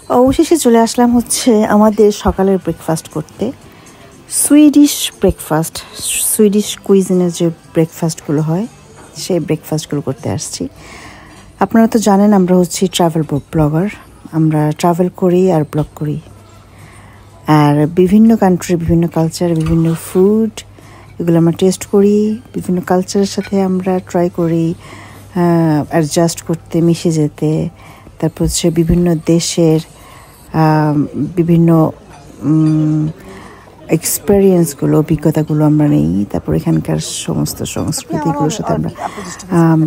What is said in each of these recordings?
অবশেষে চলে আসলাম হচ্ছে আমাদের সকালের ব্রেকফাস্ট করতে। সুইডিশ ব্রেকফাস্ট, সুইডিশ কুইজিনের যে ব্রেকফাস্টগুলো হয় সেই ব্রেকফাস্টগুলো করতে আসছি। আপনারা তো জানেন আমরা হচ্ছি ট্রাভেল ব্লগার, আমরা ট্রাভেল করি আর ব্লগ করি, আর বিভিন্ন কান্ট্রির বিভিন্ন কালচার, বিভিন্ন ফুড এগুলো আমরা টেস্ট করি। বিভিন্ন কালচারের সাথে আমরা ট্রাই করি অ্যাডজাস্ট করতে, মিশে যেতে। তারপর হচ্ছে বিভিন্ন দেশের বিভিন্ন এক্সপেরিয়েন্সগুলো, অভিজ্ঞতাগুলো আমরা নেই। তারপর এখানকার সমস্ত সংস্কৃতিগুলোর সাথে আমরা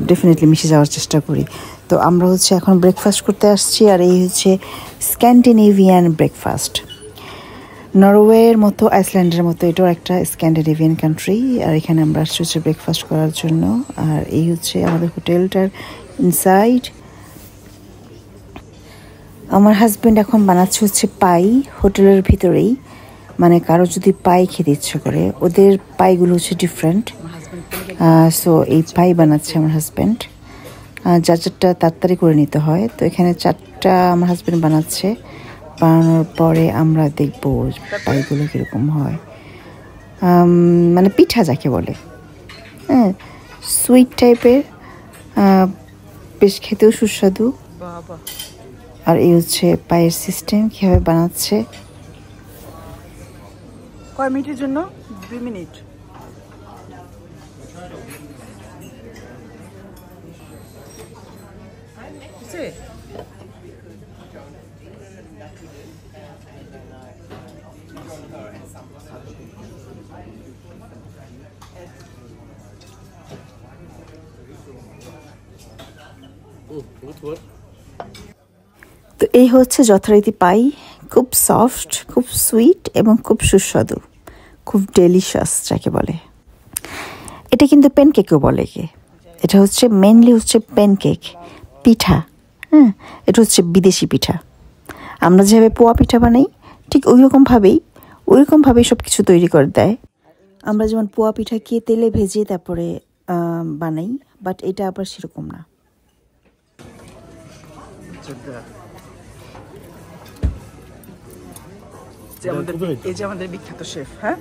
ডেফিনেটলি মিশে যাওয়ার চেষ্টা করি। তো আমরা হচ্ছে এখন ব্রেকফাস্ট করতে আসছি, আর এই হচ্ছে স্ক্যান্ডিনেভিয়ান ব্রেকফাস্ট। নরওয়ের মতো, আইসল্যান্ডের মতো এটাও একটা স্ক্যান্ডিনেভিয়ান কান্ট্রি, আর এখানে আমরা আসছি হচ্ছে ব্রেকফাস্ট করার জন্য। আর এই হচ্ছে আমাদের হোটেলটার ইনসাইড। আমার হাজব্যান্ড এখন বানাচ্ছে হচ্ছে পাই হোটেলের ভিতরেই, মানে কারো যদি পাই খেতে ইচ্ছে করে, ওদের পাইগুলো হচ্ছে ডিফারেন্ট। সো এই পাই বানাচ্ছে আমার হাজব্যান্ড, যার চারটা তাড়াতাড়ি করে নিতে হয়। তো এখানে 4টা আমার হাজব্যান্ড বানাচ্ছে। বানানোর পরে আমরা দেখবো পাইগুলো কীরকম হয়, মানে পিঠা যাকে বলে, হ্যাঁ, সুইট টাইপের, বেশ খেতেও সুস্বাদু। আর এই হচ্ছে পায়ের সিস্টেম, কীভাবে বানাচ্ছে। কয় মিনিটের জন্য? 2 মিনিট। তো এই হচ্ছে যথারীতি পাই, খুব সফট, খুব সুইট এবং খুব সুস্বাদু, খুব ডেলিশাস যাকে বলে। এটা কিন্তু প্যানকেকও বলে, এটা হচ্ছে মেনলি হচ্ছে প্যানকেক পিঠা। হ্যাঁ, এটা হচ্ছে বিদেশি পিঠা। আমরা যেভাবে পোয়া পিঠা বানাই ঠিক ওইরকমভাবেই সব কিছু তৈরি করে দেয়। আমরা যেমন পোয়া পিঠাকে তেলে ভেজে তারপরে বানাই, বাট এটা আবার সেরকম না। এই যে আমাদের বিখ্যাত শেফ, হ্যাঁ,